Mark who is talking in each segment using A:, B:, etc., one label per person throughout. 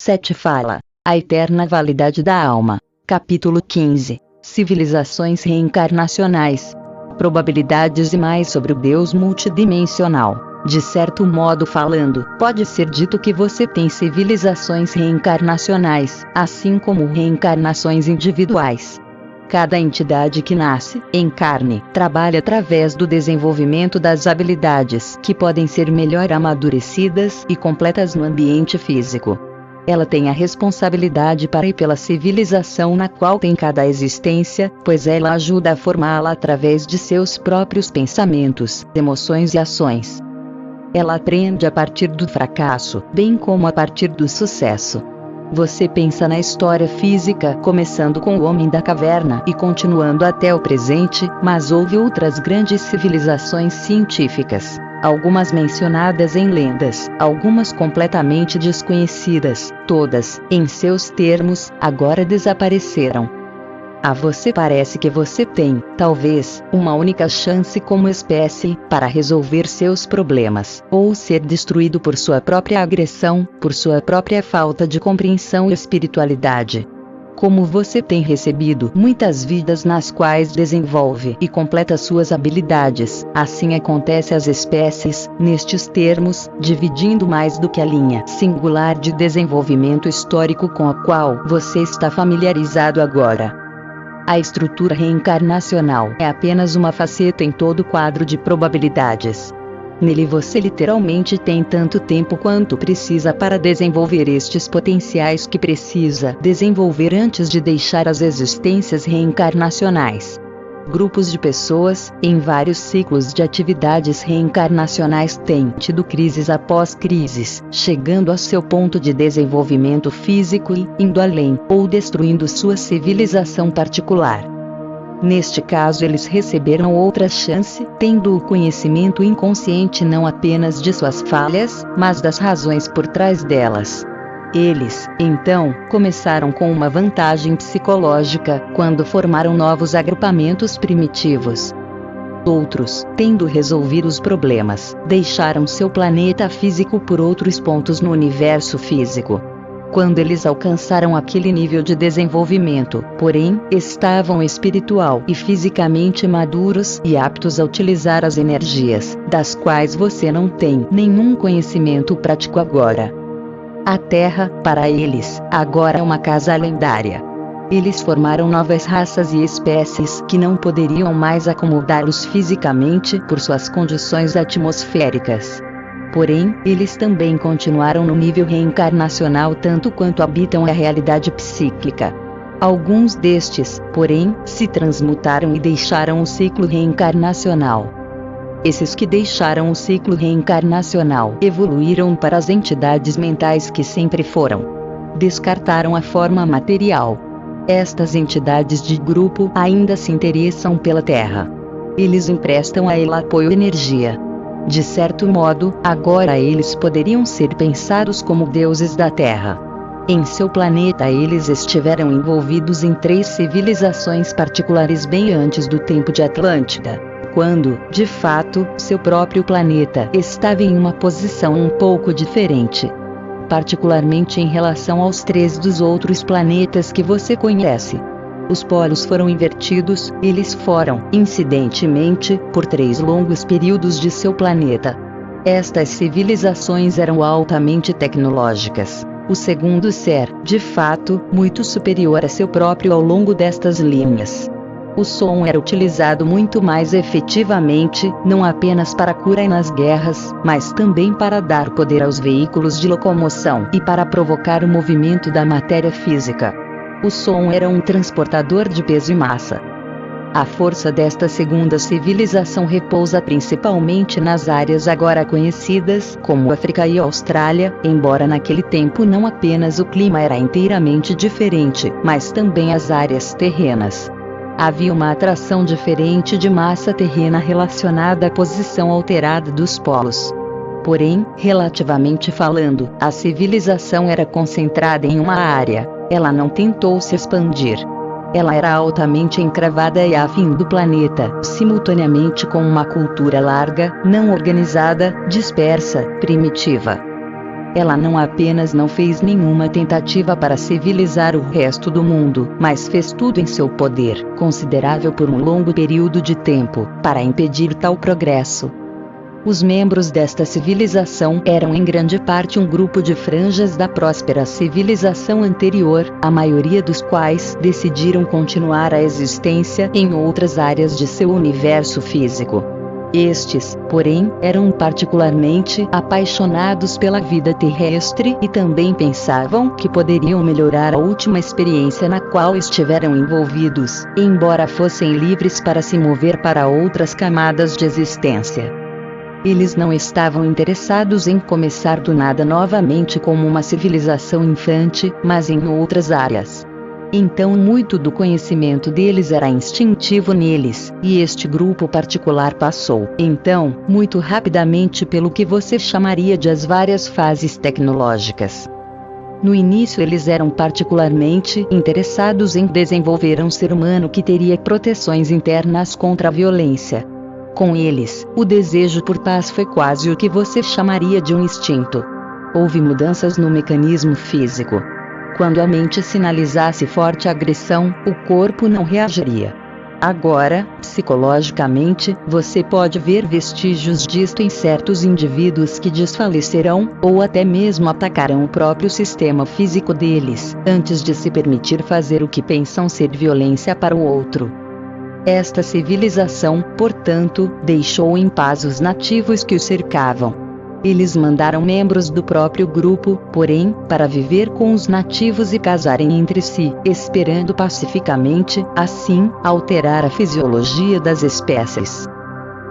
A: 7 fala: a eterna validade da alma. Capítulo 15. Civilizações reencarnacionais. Probabilidades e mais sobre o Deus multidimensional. De certo modo falando, pode ser dito que você tem civilizações reencarnacionais, assim como reencarnações individuais. Cada entidade que nasce, encarne, trabalha através do desenvolvimento das habilidades que podem ser melhor amadurecidas e completas no ambiente físico. Ela tem a responsabilidade para e pela civilização na qual tem cada existência, pois ela ajuda a formá-la através de seus próprios pensamentos, emoções e ações. Ela aprende a partir do fracasso, bem como a partir do sucesso. Você pensa na história física, começando com o homem da caverna e continuando até o presente, mas houve outras grandes civilizações científicas, algumas mencionadas em lendas, algumas completamente desconhecidas, todas, em seus termos, agora desapareceram. A você parece que você tem, talvez, uma única chance como espécie, para resolver seus problemas, ou ser destruído por sua própria agressão, por sua própria falta de compreensão e espiritualidade. Como você tem recebido muitas vidas nas quais desenvolve e completa suas habilidades, assim acontece às espécies, nestes termos, dividindo mais do que a linha singular de desenvolvimento histórico com a qual você está familiarizado agora. A estrutura reencarnacional é apenas uma faceta em todo o quadro de probabilidades. Nele você literalmente tem tanto tempo quanto precisa para desenvolver estes potenciais que precisa desenvolver antes de deixar as existências reencarnacionais. Grupos de pessoas, em vários ciclos de atividades reencarnacionais têm tido crises após crises, chegando a seu ponto de desenvolvimento físico e, indo além, ou destruindo sua civilização particular. Neste caso eles receberam outra chance, tendo o conhecimento inconsciente não apenas de suas falhas, mas das razões por trás delas. Eles, então, começaram com uma vantagem psicológica, quando formaram novos agrupamentos primitivos. Outros, tendo resolvido os problemas, deixaram seu planeta físico por outros pontos no universo físico. Quando eles alcançaram aquele nível de desenvolvimento, porém, estavam espiritual e fisicamente maduros e aptos a utilizar as energias, das quais você não tem nenhum conhecimento prático agora. A Terra, para eles, agora é uma casa lendária. Eles formaram novas raças e espécies que não poderiam mais acomodá-los fisicamente por suas condições atmosféricas. Porém, eles também continuaram no nível reencarnacional tanto quanto habitam a realidade psíquica. Alguns destes, porém, se transmutaram e deixaram o ciclo reencarnacional. Esses que deixaram o ciclo reencarnacional evoluíram para as entidades mentais que sempre foram. Descartaram a forma material. Estas entidades de grupo ainda se interessam pela Terra. Eles emprestam a ela apoio e energia. De certo modo, agora eles poderiam ser pensados como deuses da Terra. Em seu planeta eles estiveram envolvidos em 3 civilizações particulares bem antes do tempo de Atlântida, quando, de fato, seu próprio planeta estava em uma posição um pouco diferente. Particularmente em relação aos 3 dos outros planetas que você conhece. Os polos foram invertidos, eles foram, incidentemente, por 3 longos períodos de seu planeta. Estas civilizações eram altamente tecnológicas. O segundo ser, de fato, muito superior a seu próprio ao longo destas linhas. O som era utilizado muito mais efetivamente, não apenas para a cura e nas guerras, mas também para dar poder aos veículos de locomoção e para provocar o movimento da matéria física. O som era um transportador de peso e massa. A força desta segunda civilização repousa principalmente nas áreas agora conhecidas como África e Austrália, embora naquele tempo não apenas o clima era inteiramente diferente, mas também as áreas terrenas. Havia uma atração diferente de massa terrena relacionada à posição alterada dos polos. Porém, relativamente falando, a civilização era concentrada em uma área. Ela não tentou se expandir. Ela era altamente encravada e afim do planeta, simultaneamente com uma cultura larga, não organizada, dispersa, primitiva. Ela não apenas não fez nenhuma tentativa para civilizar o resto do mundo, mas fez tudo em seu poder, considerável por um longo período de tempo, para impedir tal progresso. Os membros desta civilização eram em grande parte um grupo de franjas da próspera civilização anterior, a maioria dos quais decidiram continuar a existência em outras áreas de seu universo físico. Estes, porém, eram particularmente apaixonados pela vida terrestre e também pensavam que poderiam melhorar a última experiência na qual estiveram envolvidos, embora fossem livres para se mover para outras camadas de existência. Eles não estavam interessados em começar do nada novamente como uma civilização infante, mas em outras áreas. Então muito do conhecimento deles era instintivo neles, e este grupo particular passou, então, muito rapidamente pelo que você chamaria de as várias fases tecnológicas. No início eles eram particularmente interessados em desenvolver um ser humano que teria proteções internas contra a violência. Com eles, o desejo por paz foi quase o que você chamaria de um instinto. Houve mudanças no mecanismo físico. Quando a mente sinalizasse forte agressão, o corpo não reagiria. Agora, psicologicamente, você pode ver vestígios disto em certos indivíduos que desfalecerão, ou até mesmo atacarão o próprio sistema físico deles, antes de se permitir fazer o que pensam ser violência para o outro. Esta civilização, portanto, deixou em paz os nativos que os cercavam. Eles mandaram membros do próprio grupo, porém, para viver com os nativos e casarem entre si, esperando pacificamente, assim, alterar a fisiologia das espécies.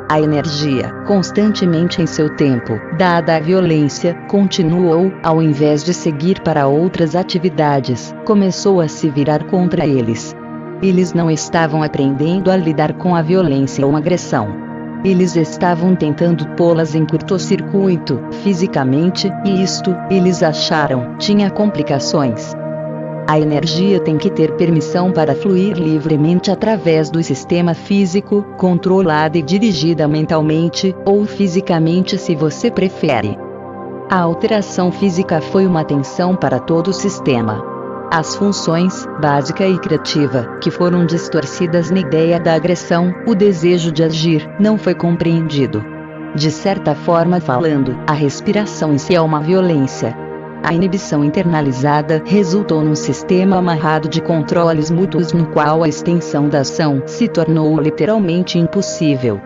A: A energia, constantemente em seu tempo, dada à violência, continuou, ao invés de seguir para outras atividades, começou a se virar contra eles. Eles não estavam aprendendo a lidar com a violência ou agressão. Eles estavam tentando pô-las em curto-circuito, fisicamente, e isto, eles acharam, tinha complicações. A energia tem que ter permissão para fluir livremente através do sistema físico, controlada e dirigida mentalmente, ou fisicamente se você prefere. A alteração física foi uma tensão para todo o sistema. As funções, básica e criativa, que foram distorcidas na ideia da agressão, o desejo de agir, não foi compreendido. De certa forma falando, a respiração em si é uma violência. A inibição internalizada resultou num sistema amarrado de controles mútuos no qual a extensão da ação se tornou literalmente impossível.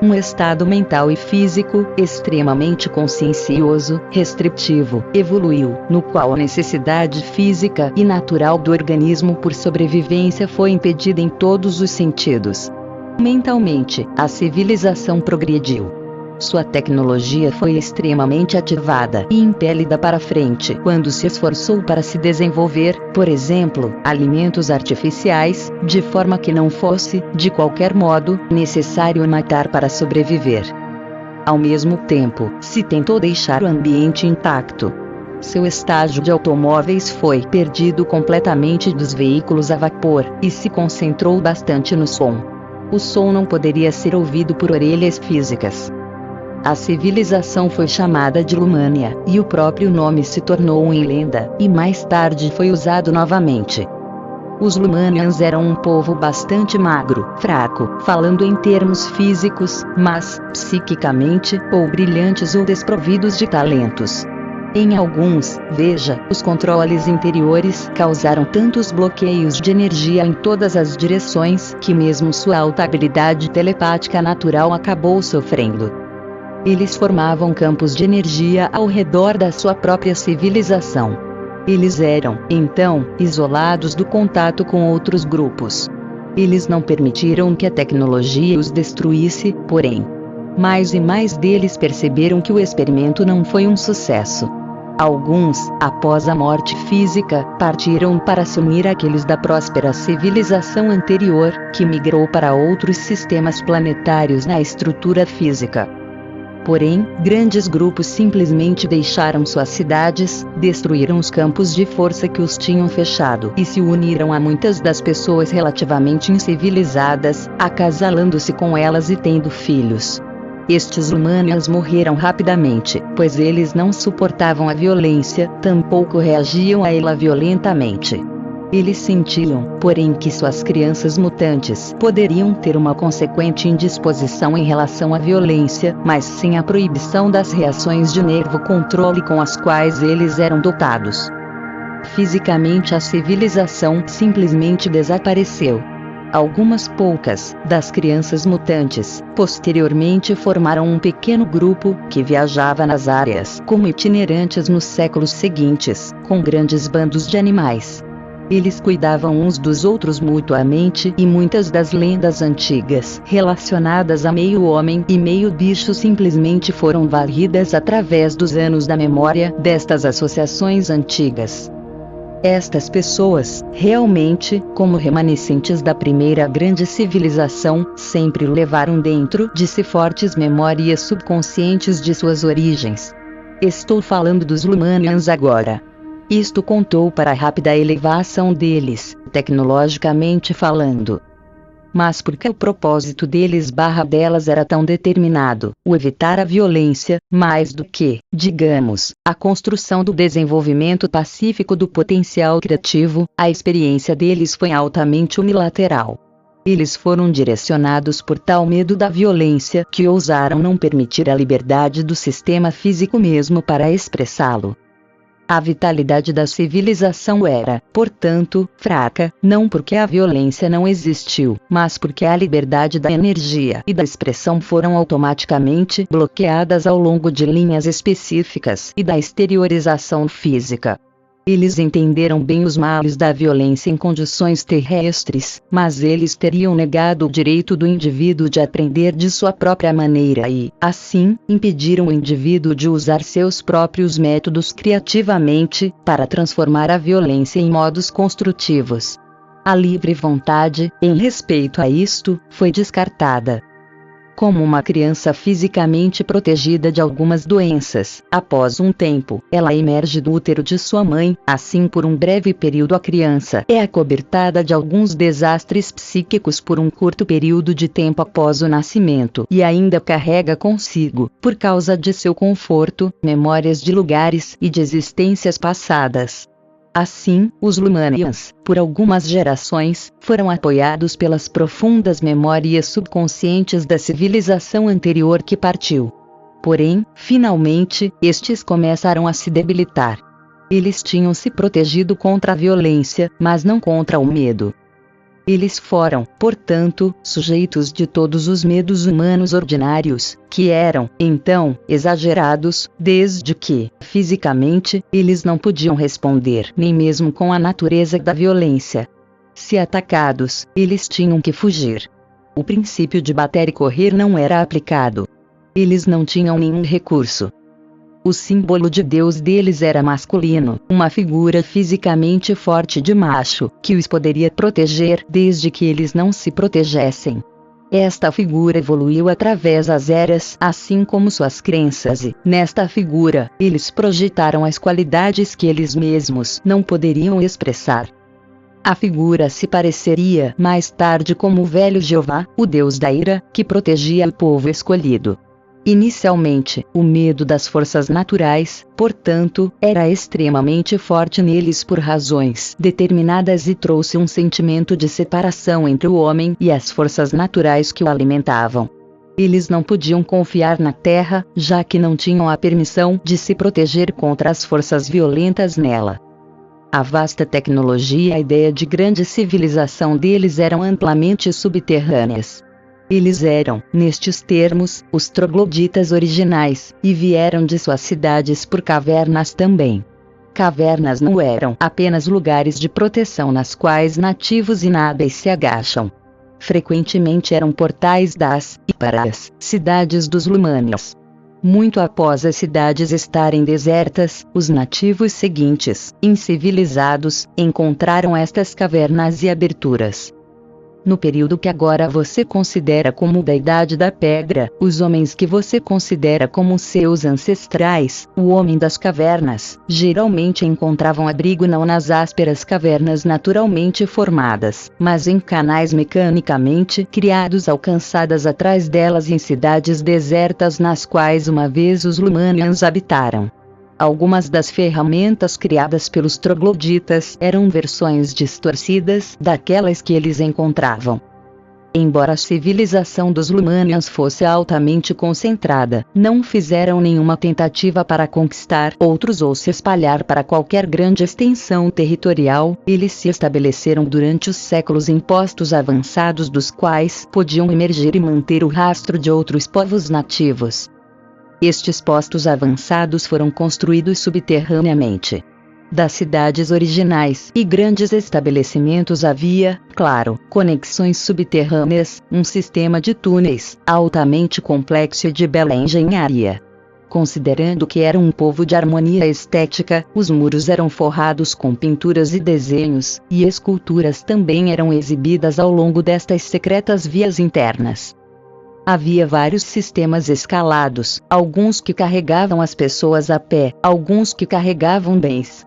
A: Um estado mental e físico, extremamente consciencioso, restritivo, evoluiu, no qual a necessidade física e natural do organismo por sobrevivência foi impedida em todos os sentidos. Mentalmente, a civilização progrediu. Sua tecnologia foi extremamente ativada e impelida para frente quando se esforçou para se desenvolver, por exemplo, alimentos artificiais, de forma que não fosse, de qualquer modo, necessário matar para sobreviver. Ao mesmo tempo, se tentou deixar o ambiente intacto. Seu estágio de automóveis foi perdido completamente dos veículos a vapor, e se concentrou bastante no som. O som não poderia ser ouvido por orelhas físicas. A civilização foi chamada de Lumânia, e o próprio nome se tornou em lenda, e mais tarde foi usado novamente. Os Lumanians eram um povo bastante magro, fraco, falando em termos físicos, mas, psiquicamente, ou brilhantes ou desprovidos de talentos. Em alguns, veja, os controles interiores causaram tantos bloqueios de energia em todas as direções que mesmo sua alta habilidade telepática natural acabou sofrendo. Eles formavam campos de energia ao redor da sua própria civilização. Eles eram, então, isolados do contato com outros grupos. Eles não permitiram que a tecnologia os destruísse, porém. Mais e mais deles perceberam que o experimento não foi um sucesso. Alguns, após a morte física, partiram para se unir àqueles da próspera civilização anterior, que migrou para outros sistemas planetários na estrutura física. Porém, grandes grupos simplesmente deixaram suas cidades, destruíram os campos de força que os tinham fechado e se uniram a muitas das pessoas relativamente incivilizadas, acasalando-se com elas e tendo filhos. Estes Lumanians morreram rapidamente, pois eles não suportavam a violência, tampouco reagiam a ela violentamente. Eles sentiam, porém, que suas crianças mutantes poderiam ter uma consequente indisposição em relação à violência, mas sem a proibição das reações de nervo-controle com as quais eles eram dotados. Fisicamente, a civilização simplesmente desapareceu. Algumas poucas das crianças mutantes posteriormente formaram um pequeno grupo que viajava nas áreas como itinerantes nos séculos seguintes, com grandes bandos de animais. Eles cuidavam uns dos outros mutuamente e muitas das lendas antigas relacionadas a meio homem e meio bicho simplesmente foram varridas através dos anos da memória destas associações antigas. Estas pessoas, realmente, como remanescentes da primeira grande civilização, sempre levaram dentro de si fortes memórias subconscientes de suas origens. Estou falando dos Lumanians agora. Isto contou para a rápida elevação deles, tecnologicamente falando. Mas porque o propósito deles/delas era tão determinado, o evitar a violência, mais do que, digamos, a construção do desenvolvimento pacífico do potencial criativo, a experiência deles foi altamente unilateral. Eles foram direcionados por tal medo da violência que ousaram não permitir a liberdade do sistema físico mesmo para expressá-lo. A vitalidade da civilização era, portanto, fraca, não porque a violência não existiu, mas porque a liberdade da energia e da expressão foram automaticamente bloqueadas ao longo de linhas específicas e da exteriorização física. Eles entenderam bem os males da violência em condições terrestres, mas eles teriam negado o direito do indivíduo de aprender de sua própria maneira e, assim, impediram o indivíduo de usar seus próprios métodos criativamente, para transformar a violência em modos construtivos. A livre vontade, em respeito a isto, foi descartada. Como uma criança fisicamente protegida de algumas doenças, após um tempo, ela emerge do útero de sua mãe, assim por um breve período a criança é acobertada de alguns desastres psíquicos por um curto período de tempo após o nascimento e ainda carrega consigo, por causa de seu conforto, memórias de lugares e de existências passadas. Assim, os Lumanians, por algumas gerações, foram apoiados pelas profundas memórias subconscientes da civilização anterior que partiu. Porém, finalmente, estes começaram a se debilitar. Eles tinham se protegido contra a violência, mas não contra o medo. Eles foram, portanto, sujeitos de todos os medos humanos ordinários, que eram, então, exagerados, desde que, fisicamente, eles não podiam responder nem mesmo com a natureza da violência. Se atacados, eles tinham que fugir. O princípio de bater e correr não era aplicado. Eles não tinham nenhum recurso. O símbolo de Deus deles era masculino, uma figura fisicamente forte de macho, que os poderia proteger desde que eles não se protegessem. Esta figura evoluiu através das eras, assim como suas crenças e, nesta figura, eles projetaram as qualidades que eles mesmos não poderiam expressar. A figura se pareceria mais tarde como o velho Jeová, o Deus da ira, que protegia o povo escolhido. Inicialmente, o medo das forças naturais, portanto, era extremamente forte neles por razões determinadas e trouxe um sentimento de separação entre o homem e as forças naturais que o alimentavam. Eles não podiam confiar na Terra, já que não tinham a permissão de se proteger contra as forças violentas nela. A vasta tecnologia e a ideia de grande civilização deles eram amplamente subterrâneas. Eles eram, nestes termos, os trogloditas originais, e vieram de suas cidades por cavernas também. Cavernas não eram apenas lugares de proteção nas quais nativos inábeis se agacham. Frequentemente eram portais das e para as cidades dos Lumanians. Muito após as cidades estarem desertas, os nativos seguintes, incivilizados, encontraram estas cavernas e aberturas. No período que agora você considera como da Idade da Pedra, os homens que você considera como seus ancestrais, o homem das cavernas, geralmente encontravam abrigo não nas ásperas cavernas naturalmente formadas, mas em canais mecanicamente criados alcançadas atrás delas em cidades desertas nas quais uma vez os Lumanians habitaram. Algumas das ferramentas criadas pelos trogloditas eram versões distorcidas daquelas que eles encontravam. Embora a civilização dos Lumanians fosse altamente concentrada, não fizeram nenhuma tentativa para conquistar outros ou se espalhar para qualquer grande extensão territorial. Eles se estabeleceram durante os séculos em postos avançados dos quais podiam emergir e manter o rastro de outros povos nativos. Estes postos avançados foram construídos subterraneamente. Das cidades originais e grandes estabelecimentos havia, claro, conexões subterrâneas, um sistema de túneis, altamente complexo e de bela engenharia. Considerando que era um povo de harmonia estética, os muros eram forrados com pinturas e desenhos, e esculturas também eram exibidas ao longo destas secretas vias internas. Havia vários sistemas escalados, alguns que carregavam as pessoas a pé, alguns que carregavam bens.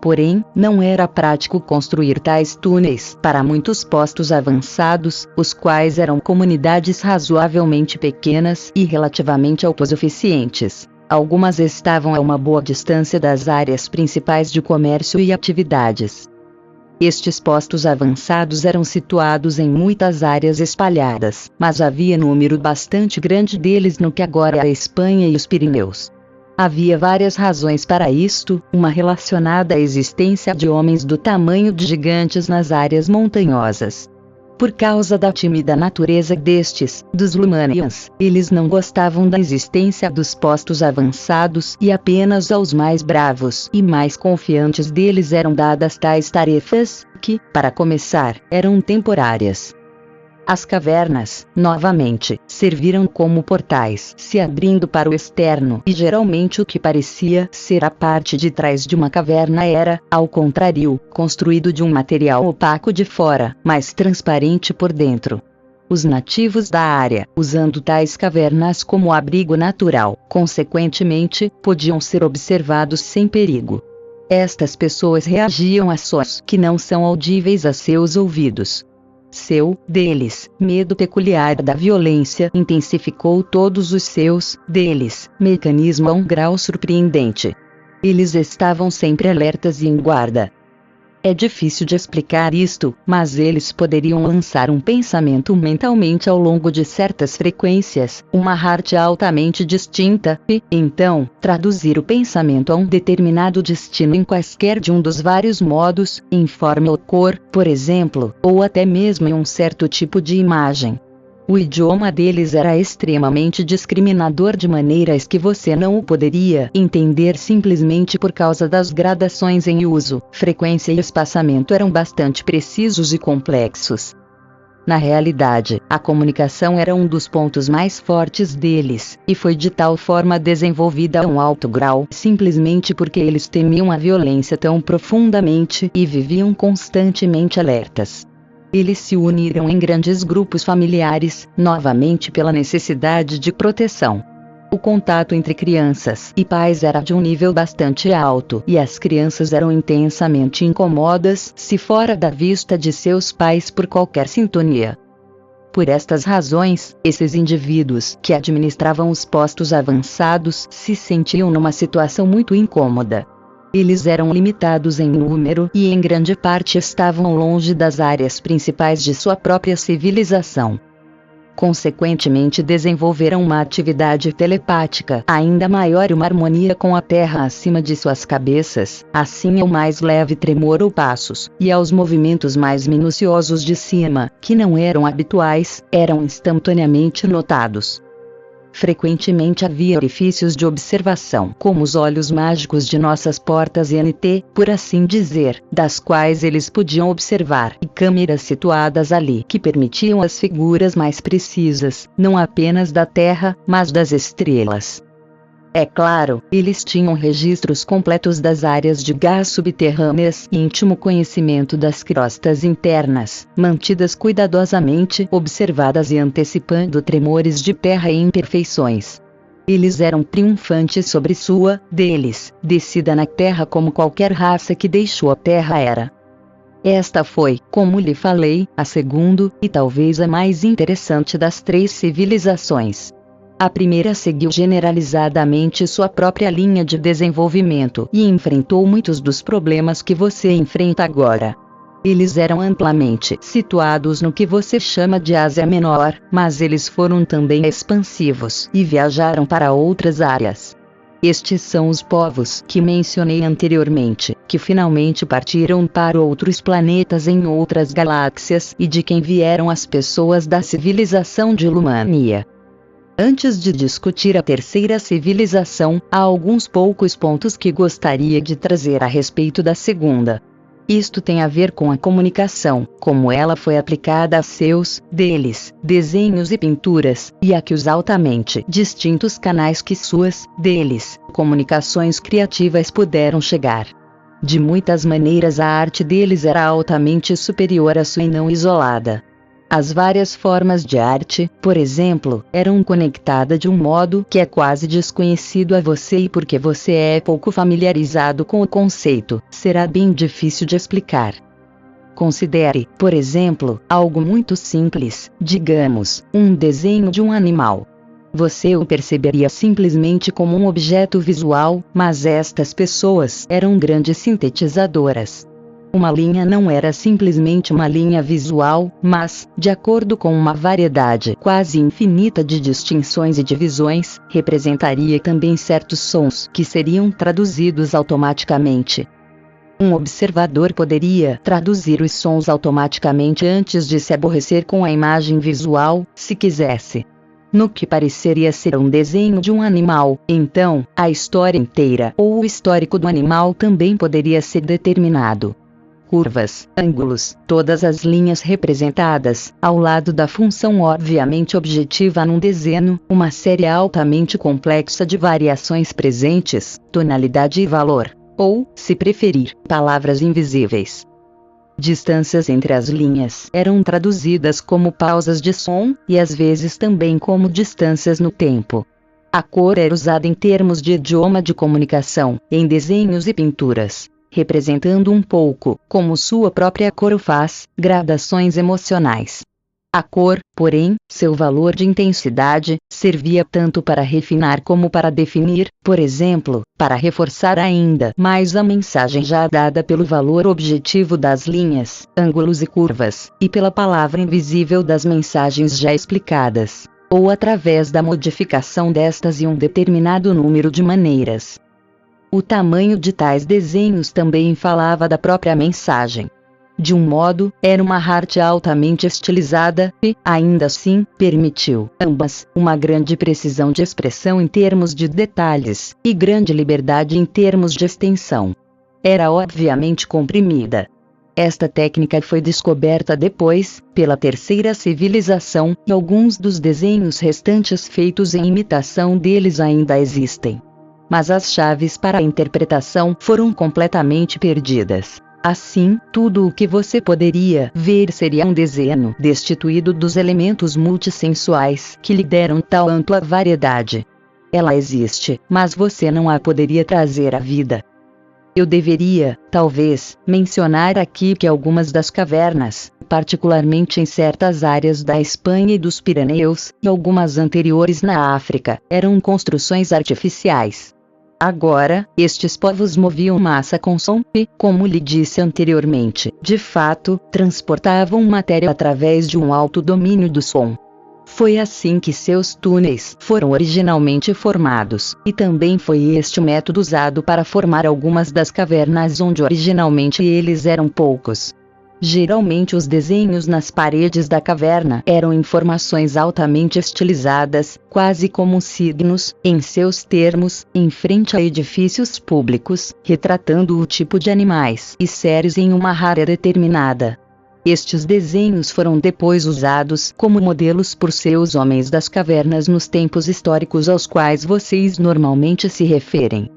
A: Porém, não era prático construir tais túneis para muitos postos avançados, os quais eram comunidades razoavelmente pequenas e relativamente autossuficientes. Algumas estavam a uma boa distância das áreas principais de comércio e atividades. Estes postos avançados eram situados em muitas áreas espalhadas, mas havia número bastante grande deles no que agora é a Espanha e os Pirineus. Havia várias razões para isto, uma relacionada à existência de homens do tamanho de gigantes nas áreas montanhosas. Por causa da tímida natureza destes, dos Lumanians, eles não gostavam da existência dos postos avançados e apenas aos mais bravos e mais confiantes deles eram dadas tais tarefas, que, para começar, eram temporárias. As cavernas, novamente, serviram como portais, se abrindo para o externo, e geralmente o que parecia ser a parte de trás de uma caverna era, ao contrário, construído de um material opaco de fora, mas transparente por dentro. Os nativos da área, usando tais cavernas como abrigo natural, consequentemente, podiam ser observados sem perigo. Estas pessoas reagiam a sons que não são audíveis a seus ouvidos. Deles, medo peculiar da violência intensificou todos os mecanismo a um grau surpreendente. Eles estavam sempre alertas e em guarda. É difícil de explicar isto, mas eles poderiam lançar um pensamento mentalmente ao longo de certas frequências, uma arte altamente distinta, e, então, traduzir o pensamento a um determinado destino em quaisquer de um dos vários modos, em forma ou cor, por exemplo, ou até mesmo em um certo tipo de imagem. O idioma deles era extremamente discriminador de maneiras que você não o poderia entender simplesmente por causa das gradações em uso, frequência e espaçamento eram bastante precisos e complexos. Na realidade, a comunicação era um dos pontos mais fortes deles, e foi de tal forma desenvolvida a um alto grau simplesmente porque eles temiam a violência tão profundamente e viviam constantemente alertas. Eles se uniram em grandes grupos familiares, novamente pela necessidade de proteção. O contato entre crianças e pais era de um nível bastante alto e as crianças eram intensamente incômodas se fora da vista de seus pais por qualquer sintonia. Por estas razões, esses indivíduos que administravam os postos avançados se sentiam numa situação muito incômoda. Eles eram limitados em número e em grande parte estavam longe das áreas principais de sua própria civilização. Consequentemente desenvolveram uma atividade telepática ainda maior e uma harmonia com a terra acima de suas cabeças, assim ao mais leve tremor ou passos, e aos movimentos mais minuciosos de cima, que não eram habituais, eram instantaneamente notados. Frequentemente havia orifícios de observação, como os olhos mágicos de nossas portas NT, por assim dizer, das quais eles podiam observar, e câmeras situadas ali que permitiam as figuras mais precisas, não apenas da Terra, mas das estrelas. É claro, eles tinham registros completos das áreas de gás subterrâneas e íntimo conhecimento das crostas internas, mantidas cuidadosamente observadas e antecipando tremores de terra e imperfeições. Eles eram triunfantes sobre deles, descida na terra como qualquer raça que deixou a terra era. Esta foi, como lhe falei, a segunda, e talvez a mais interessante das 3 civilizações. A primeira seguiu generalizadamente sua própria linha de desenvolvimento e enfrentou muitos dos problemas que você enfrenta agora. Eles eram amplamente situados no que você chama de Ásia Menor, mas eles foram também expansivos e viajaram para outras áreas. Estes são os povos que mencionei anteriormente, que finalmente partiram para outros planetas em outras galáxias e de quem vieram as pessoas da civilização de Lumania. Antes de discutir a terceira civilização, há alguns poucos pontos que gostaria de trazer a respeito da segunda. Isto tem a ver com a comunicação, como ela foi aplicada a deles, desenhos e pinturas, e a que os altamente distintos canais que deles, comunicações criativas puderam chegar. De muitas maneiras a arte deles era altamente superior à sua e não isolada. As várias formas de arte, por exemplo, eram conectadas de um modo que é quase desconhecido a você e porque você é pouco familiarizado com o conceito, será bem difícil de explicar. Considere, por exemplo, algo muito simples, digamos, um desenho de um animal. Você o perceberia simplesmente como um objeto visual, mas estas pessoas eram grandes sintetizadoras. Uma linha não era simplesmente uma linha visual, mas, de acordo com uma variedade quase infinita de distinções e divisões, representaria também certos sons que seriam traduzidos automaticamente. Um observador poderia traduzir os sons automaticamente antes de se aborrecer com a imagem visual, se quisesse. No que pareceria ser um desenho de um animal, então, a história inteira ou o histórico do animal também poderia ser determinado. Curvas, ângulos, todas as linhas representadas, ao lado da função obviamente objetiva num desenho, uma série altamente complexa de variações presentes, tonalidade e valor, ou, se preferir, palavras invisíveis. Distâncias entre as linhas eram traduzidas como pausas de som, e às vezes também como distâncias no tempo. A cor era usada em termos de idioma de comunicação, em desenhos e pinturas, representando um pouco, como sua própria cor o faz, gradações emocionais. A cor, porém, seu valor de intensidade, servia tanto para refinar como para definir, por exemplo, para reforçar ainda mais a mensagem já dada pelo valor objetivo das linhas, ângulos e curvas, e pela palavra invisível das mensagens já explicadas, ou através da modificação destas em um determinado número de maneiras. O tamanho de tais desenhos também falava da própria mensagem. De um modo, era uma arte altamente estilizada, e, ainda assim, permitiu, ambas, uma grande precisão de expressão em termos de detalhes, e grande liberdade em termos de extensão. Era obviamente comprimida. Esta técnica foi descoberta depois, pela terceira civilização, e alguns dos desenhos restantes feitos em imitação deles ainda existem. Mas as chaves para a interpretação foram completamente perdidas. Assim, tudo o que você poderia ver seria um desenho destituído dos elementos multissensuais que lhe deram tal ampla variedade. Ela existe, mas você não a poderia trazer à vida. Eu deveria, talvez, mencionar aqui que algumas das cavernas, particularmente em certas áreas da Espanha e dos Pirineus, e algumas anteriores na África, eram construções artificiais. Agora, estes povos moviam massa com som e, como lhe disse anteriormente, de fato, transportavam matéria através de um alto domínio do som. Foi assim que seus túneis foram originalmente formados, e também foi este o método usado para formar algumas das cavernas onde originalmente eles eram poucos. Geralmente os desenhos nas paredes da caverna eram informações altamente estilizadas, quase como signos, em seus termos, em frente a edifícios públicos, retratando o tipo de animais e seres em uma área determinada. Estes desenhos foram depois usados como modelos por seus homens das cavernas nos tempos históricos aos quais vocês normalmente se referem.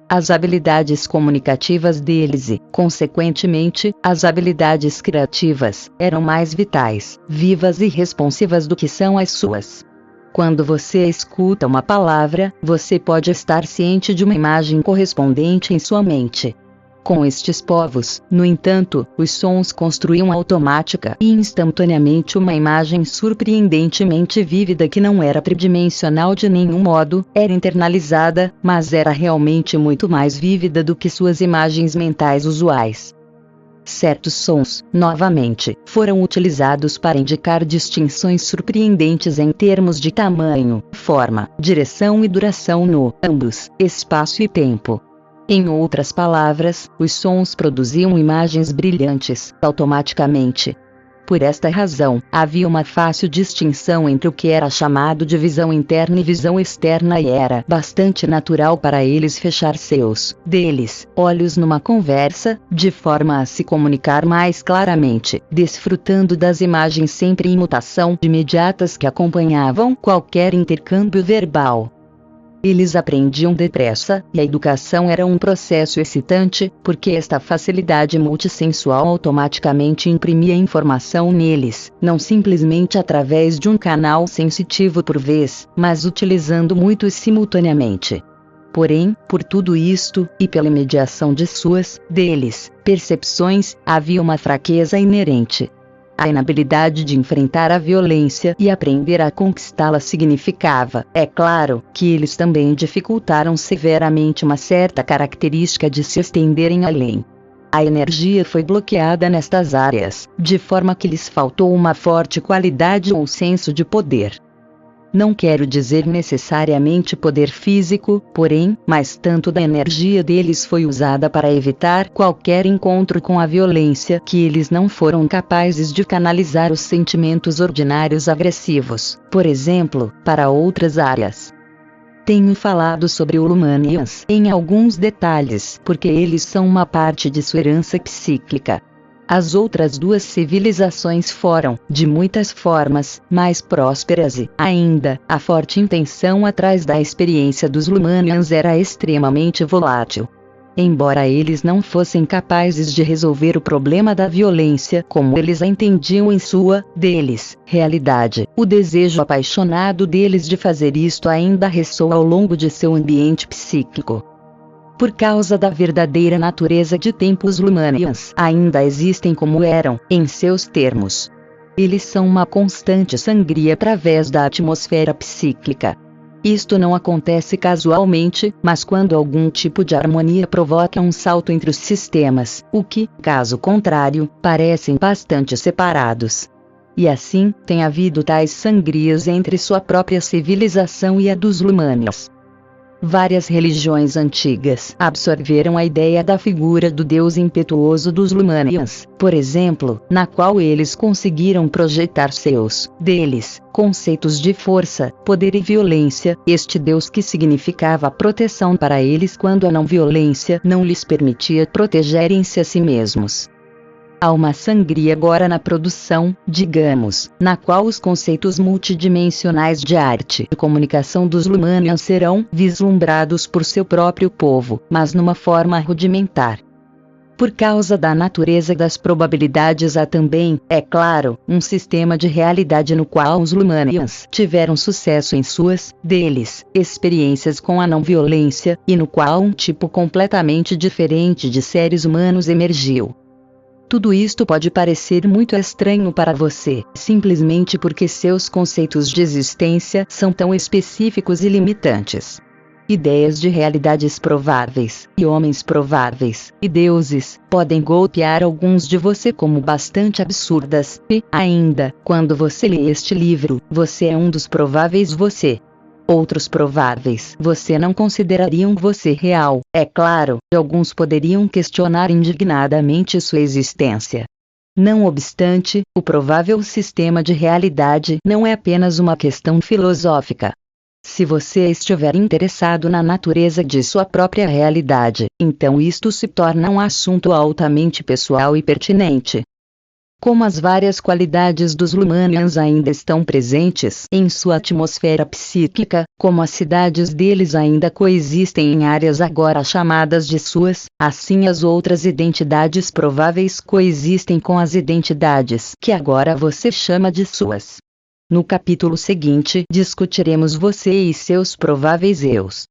A: As habilidades comunicativas deles e, consequentemente, as habilidades criativas, eram mais vitais, vivas e responsivas do que são as suas. Quando você escuta uma palavra, você pode estar ciente de uma imagem correspondente em sua mente. Com estes povos, no entanto, os sons construíam automática e instantaneamente uma imagem surpreendentemente vívida que não era tridimensional de nenhum modo, era internalizada, mas era realmente muito mais vívida do que suas imagens mentais usuais. Certos sons, novamente, foram utilizados para indicar distinções surpreendentes em termos de tamanho, forma, direção e duração no, ambos, espaço e tempo. Em outras palavras, os sons produziam imagens brilhantes, automaticamente. Por esta razão, havia uma fácil distinção entre o que era chamado de visão interna e visão externa e era bastante natural para eles fechar deles, olhos numa conversa, de forma a se comunicar mais claramente, desfrutando das imagens sempre em mutação imediatas que acompanhavam qualquer intercâmbio verbal. Eles aprendiam depressa, e a educação era um processo excitante, porque esta facilidade multissensual automaticamente imprimia informação neles, não simplesmente através de um canal sensitivo por vez, mas utilizando muitos simultaneamente. Porém, por tudo isto, e pela mediação de deles, percepções, havia uma fraqueza inerente. A inabilidade de enfrentar a violência e aprender a conquistá-la significava, é claro, que eles também dificultaram severamente uma certa característica de se estenderem além. A energia foi bloqueada nestas áreas, de forma que lhes faltou uma forte qualidade ou senso de poder. Não quero dizer necessariamente poder físico, porém, mas tanto da energia deles foi usada para evitar qualquer encontro com a violência que eles não foram capazes de canalizar os sentimentos ordinários agressivos, por exemplo, para outras áreas. Tenho falado sobre os Lumanians em alguns detalhes porque eles são uma parte de sua herança psíquica. As outras duas civilizações foram, de muitas formas, mais prósperas e, ainda, a forte intenção atrás da experiência dos Lumanians era extremamente volátil. Embora eles não fossem capazes de resolver o problema da violência como eles a entendiam em realidade, o desejo apaixonado deles de fazer isto ainda ressoa ao longo de seu ambiente psíquico. Por causa da verdadeira natureza de tempos Lumanians ainda existem como eram, em seus termos. Eles são uma constante sangria através da atmosfera psíquica. Isto não acontece casualmente, mas quando algum tipo de harmonia provoca um salto entre os sistemas, o que, caso contrário, parecem bastante separados. E assim, tem havido tais sangrias entre sua própria civilização e a dos Lumanians. Várias religiões antigas absorveram a ideia da figura do Deus impetuoso dos Lumanians, por exemplo, na qual eles conseguiram projetar deles, conceitos de força, poder e violência, este Deus que significava proteção para eles quando a não-violência não lhes permitia protegerem-se a si mesmos. Há uma sangria agora na produção, digamos, na qual os conceitos multidimensionais de arte e comunicação dos Lumanians serão vislumbrados por seu próprio povo, mas numa forma rudimentar. Por causa da natureza das probabilidades há também, é claro, um sistema de realidade no qual os Lumanians tiveram sucesso em experiências com a não-violência, e no qual um tipo completamente diferente de seres humanos emergiu. Tudo isto pode parecer muito estranho para você, simplesmente porque seus conceitos de existência são tão específicos e limitantes. Ideias de realidades prováveis, e homens prováveis, e deuses, podem golpear alguns de você como bastante absurdas, e, ainda, quando você lê este livro, você é um dos prováveis Outros prováveis você não considerariam você real, é claro, e alguns poderiam questionar indignadamente sua existência. Não obstante, o provável sistema de realidade não é apenas uma questão filosófica. Se você estiver interessado na natureza de sua própria realidade, então isto se torna um assunto altamente pessoal e pertinente. Como as várias qualidades dos Lumanians ainda estão presentes em sua atmosfera psíquica, como as cidades deles ainda coexistem em áreas agora chamadas de suas, assim as outras identidades prováveis coexistem com as identidades que agora você chama de suas. No capítulo seguinte discutiremos você e seus prováveis eus.